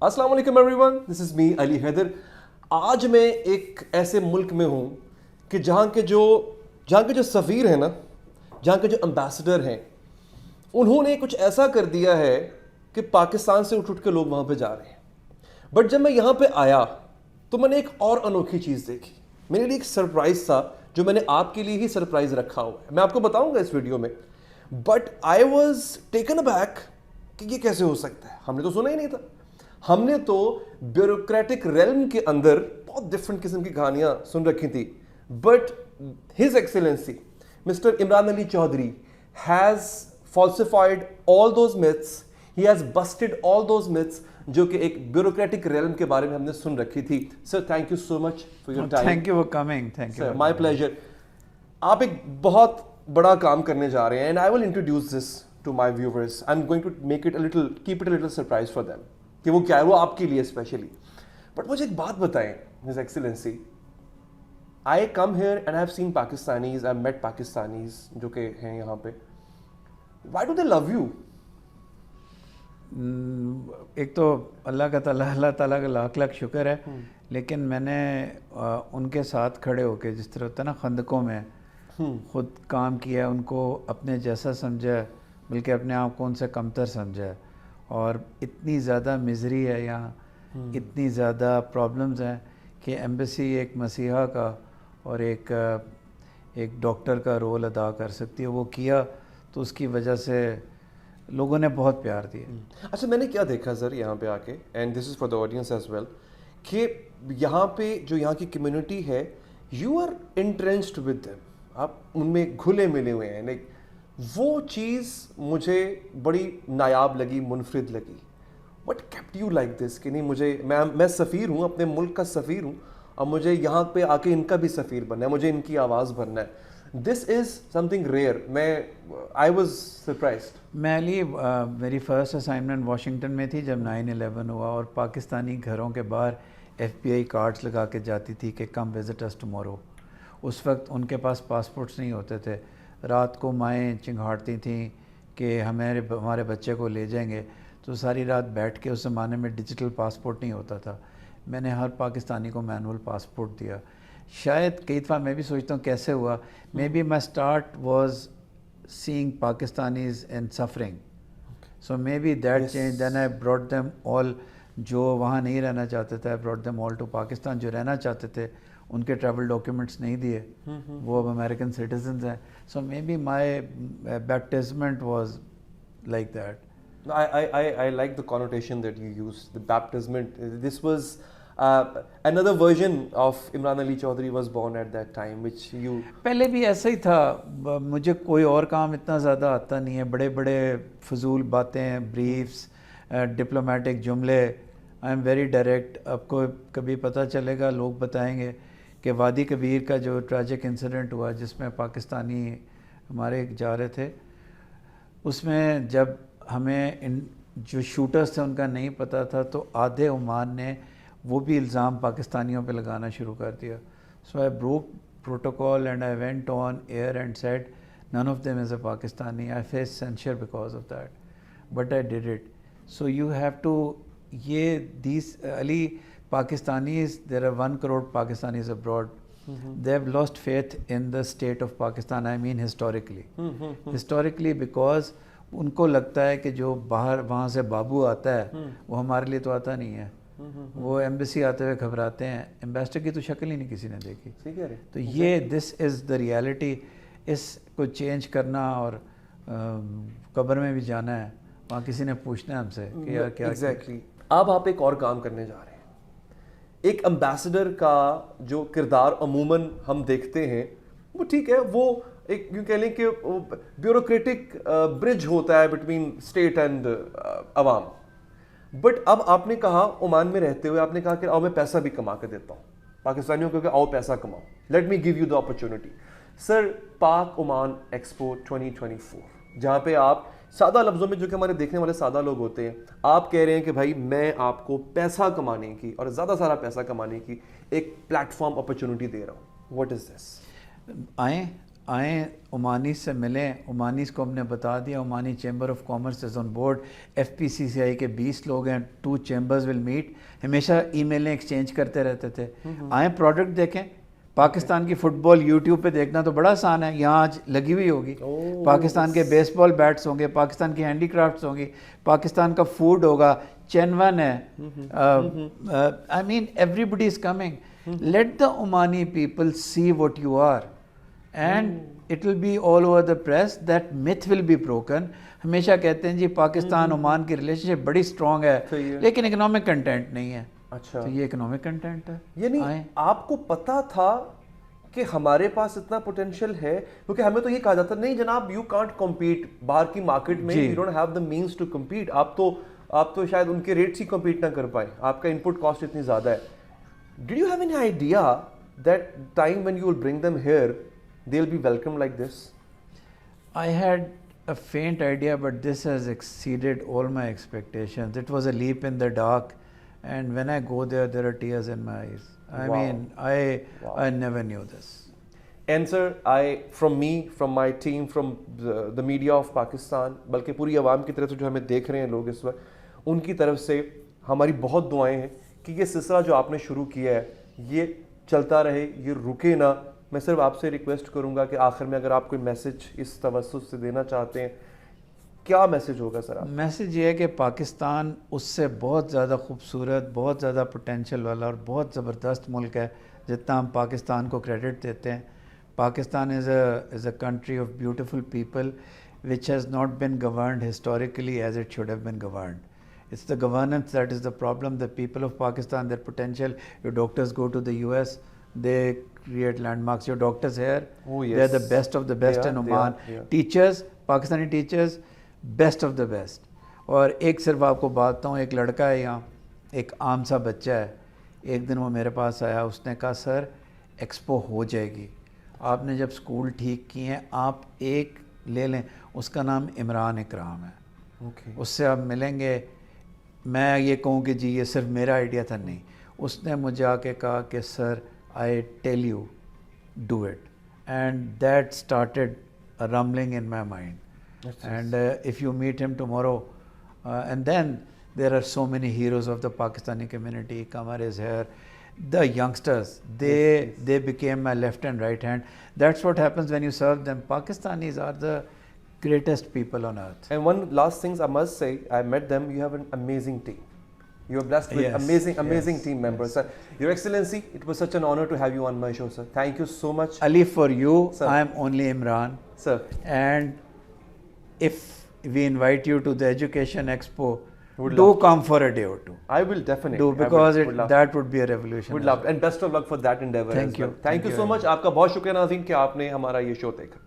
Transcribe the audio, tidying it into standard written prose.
अस्सलाम वालेकुम everyone, this is me Ali Haider. आज मैं एक ऐसे मुल्क में हूँ कि जहाँ के जो सफ़ीर हैं ना, जहाँ के जो एम्बेसडर हैं, उन्होंने कुछ ऐसा कर दिया है कि पाकिस्तान से उठ के लोग वहाँ पे जा रहे हैं। बट जब मैं यहाँ पे आया तो मैंने एक और अनोखी चीज़ देखी। मेरे लिए एक सरप्राइज़ था जो मैंने आपके लिए ही सरप्राइज़ रखा हुआ है, मैं आपको बताऊँगा इस वीडियो में। But I was taken aback कि ये कैसे हो सकता है, हमने तो सुना ही नहीं था। हमने तो ब्यूरोक्रेटिक रेल्म के अंदर बहुत डिफरेंट किस्म की कहानियां सुन रखी थी, but his excellency mister Imran Ali Chaudhry has falsified all those myths, he has busted all those myths जो कि एक ब्यूरोक्रेटिक रेल्म के बारे में हमने सुन रखी थी। Sir thank you so much for your time. Thank you for coming. Thank you, my pleasure. आप एक बहुत बड़ा काम करने जा रहे हैं and I will introduce this to my viewers. I am going to make it a little, keep it a little surprise for them कि वो क्या है, वो आपके लिए स्पेशली। बट मुझे एक बात बताएं his excellency, I come here and I have seen Pakistanis, I have met Pakistanis जो कि हैं यहाँ पे। Why do they love you? एक तो अल्लाह ताला का लाख लाख शुक्र है, लेकिन मैंने उनके साथ खड़े होके, जिस तरह होता है ना खंदकों में, खुद काम किया, उनको अपने जैसा समझा, बल्कि अपने आप को उनसे कमतर समझा। और इतनी ज़्यादा मिजरी है यहाँ, इतनी ज़्यादा प्रॉब्लम्स हैं कि एम्बेसी एक मसीहा का और एक डॉक्टर का रोल अदा कर सकती है। वो किया तो उसकी वजह से लोगों ने बहुत प्यार दिया। अच्छा, मैंने क्या देखा सर यहाँ पे आके, and this is for the audience as well, कि यहाँ पे जो यहाँ की कम्युनिटी है, you are entrenched with them, आप उनमें घुले मिले हुए हैं। लाइक वो चीज़ मुझे बड़ी नायाब लगी, मुनफरिद लगी। What kept you like this कि नहीं, मैं सफ़ीर हूँ, अपने मुल्क का सफ़ीर हूँ, और मुझे यहाँ पे आके इनका भी सफ़ीर बनना है, मुझे इनकी आवाज़ बनना है। This is something rare. I was surprised. मेरी फ़र्स्ट असाइनमेंट वाशिंगटन में थी जब 9/11 हुआ, और पाकिस्तानी घरों के बाहर FBI कार्ड्स लगा के जाती थी कि कम विजिट अस टुमारो। उस वक्त उनके पास पासपोर्ट्स नहीं होते थे। रात को माएँ चिंगाड़ती थीं कि हमारे बच्चे को ले जाएंगे, तो सारी रात बैठ के, उस ज़माने में डिजिटल पासपोर्ट नहीं होता था, मैंने हर पाकिस्तानी को मैनुअल पासपोर्ट दिया। शायद कई दफ़ा मैं भी सोचता हूँ कैसे हुआ। May be my start was seeing Pakistanis in suffering, so maybe that changed. Then I brought them all, जो वहाँ नहीं रहना चाहते थे, I brought them all to Pakistan. जो रहना चाहते थे उनके ट्रैवल डॉक्यूमेंट्स नहीं दिए, वो अब अमेरिकन सिटीजन्स हैं। So maybe my baptism was like that. I like the connotation that you used, the baptism. This was another version of Imran Ali Chaudhary was born at that time, which you... पहले भी ऐसा ही था। मुझे कोई और काम इतना ज़्यादा आता नहीं है, बड़े बड़े फजूल बातें, ब्रीफ्स, डिप्लोमेटिक जुमले। I am very direct. आपको कभी पता चलेगा, लोग बताएंगे कि वादी कबीर का जो ट्रैजिक इंसिडेंट हुआ, जिसमें पाकिस्तानी हमारे जा रहे थे, उसमें जब हमें जो शूटर्स थे उनका नहीं पता था, तो आधे ओमान ने वो भी इल्ज़ाम पाकिस्तानियों पे लगाना शुरू कर दिया। So I broke protocol and I went on air and said none of them is a Pakistani. I face censor because of that, but I did it. So you have to, ये दीज अली Pakistanis, there are 1 crore Pakistanis abroad, they have lost faith in the state of Pakistan. I mean historically because उनको लगता है कि जो बाहर वहाँ से बाबू आता है वो हमारे लिए तो आता नहीं है। वो एम्बेसी आते हुए घबराते हैं, एम्बेसडर की तो शक्ल ही नहीं किसी ने देखी। तो ये दिस इज़ द रियलिटी। इसको चेंज करना, और कब्र में भी जाना है, वहाँ किसी ने पूछना है हमसे कि यार क्या। एग्जैक्टली। अब आप एक और काम करने जा रहे हैं। एक एम्बेसडर का जो किरदार अमूमन हम देखते हैं, वो ठीक है, वो एक यूँ कह लें कि ब्यूरोक्रेटिक ब्रिज होता है between state and Awam. But अब आपने कहा, ओमान में रहते हुए आपने कहा कि आओ मैं पैसा भी कमा के देता हूँ पाकिस्तानियों को, कि आओ पैसा कमाओ, let me give you the opportunity. Sir, पाक ओमान एक्सपो 2024, जहाँ पे आप सादा लफ्ज़ों में, जो कि हमारे देखने वाले सादा लोग होते हैं, आप कह रहे हैं कि भाई मैं आपको पैसा कमाने की, और ज़्यादा सारा पैसा कमाने की एक प्लेटफॉर्म अपॉर्चुनिटी दे रहा हूँ। What is this? आएँ, آئیں عمانیز سے ملیں, عمانیز کو ہم نے بتا دیا, Omani chamber of commerce is on board, FPCCI کے 20 لوگ ہیں, 2 چیمبرز ول میٹ, ہمیشہ ای میلیں ایکسچینج کرتے رہتے تھے. آئیں پروڈکٹ دیکھیں. پاکستان کی فٹ بال یوٹیوب پہ دیکھنا تو بڑا آسان ہے, یہاں آج لگی ہوئی ہوگی. پاکستان کے بیس بال بیٹس ہوں گے, پاکستان کی ہینڈی کرافٹس ہوں گی, پاکستان کا فوڈ ہوگا, چینون ہے. I mean everybody is coming. Let the Omani people see what you are and it will be all over the press, that myth will be broken. ہمیشہ کہتے ہیں جی پاکستان عمان کی ریلیشن شپ بڑی strong ہے, لیکن economic content نہیں ہے. اچھا, تو یہ اکنامک کنٹینٹ ہے. یعنی آپ کو پتا تھا کہ ہمارے پاس اتنا پوٹینشیل ہے, کیونکہ ہمیں تو یہ کہا جاتا نہیں جناب یو کانٹ کمپیٹ باہر کی مارکیٹ میں, you don't have the means to compete. آپ تو شاید ان کے ریٹس ہی کمپیٹ نہ کر پائیں, آپ کا انپٹ کاسٹ اتنی زیادہ ہے. Did you have any idea that time when you will bring them here they will be welcome like this? I had a faint idea, but this has exceeded all my expectations. It was a leap in the dark, and when I go there, there are tears in my eyes. I mean, I never knew this. And sir, from me, from my team, from the media of Pakistan, بلکہ پوری عوام کی طرف سے جو ہمیں دیکھ رہے ہیں لوگ اس وقت, ان کی طرف سے ہماری بہت دعائیں ہیں کہ یہ سلسلہ جو آپ نے شروع کیا ہے یہ چلتا رہے, یہ رکے نہ. میں صرف آپ سے ریکویسٹ کروں گا کہ آخر میں اگر آپ کوئی میسج اس توسط سے دینا چاہتے ہیں, کیا میسج ہوگا سر؟ آپ میسج یہ ہے کہ پاکستان اس سے بہت زیادہ خوبصورت, بہت زیادہ پوٹینشیل والا اور بہت زبردست ملک ہے جتنا ہم پاکستان کو کریڈٹ دیتے ہیں. Pakistan is a country of beautiful people which has not been governed historically as it should have been governed. It's the governance that is the problem. The people of Pakistan, their potential. Your doctors go to the US, they create landmarks. Your doctors here, they're the best of the best in Oman. Teachers, Pakistani teachers, best of the best. اور ایک صرف آپ کو بات بتاؤں, ایک لڑکا ہے یہاں, ایک عام سا بچہ ہے, ایک دن وہ میرے پاس آیا, اس نے کہا سر ایکسپو ہو جائے گی, آپ نے جب اسکول ٹھیک کیے ہیں آپ ایک لے لیں. اس کا نام عمران اکرام ہے, اس سے آپ ملیں گے. میں یہ کہوں کہ جی یہ صرف میرا آئیڈیا تھا, نہیں, اس نے مجھے آ کے کہا کہ sir I tell you do it, and that started rumbling in my mind. And if you meet him tomorrow, and then there are so many heroes of the Pakistani community. Qamar is here. The youngsters, they became my left and right hand. That's what happens when you serve them. Pakistanis are the greatest people on earth. And one last thing I must say, I met them. You have an amazing team. You are blessed with amazing team members. Sir, Your Excellency, it was such an honor to have you on my show, sir. Thank you so much. Ali, for you, sir. I am only Imran. Sir. And if we invite you to the Education Expo, do come for a day or two. I will definitely. Do, because that would be a revolution. Would love, and best of luck for that endeavor. Thank you. Thank you so much. آپ کا بہت شکریہ ناظرین کہ آپ نے ہمارا یہ شو دیکھا.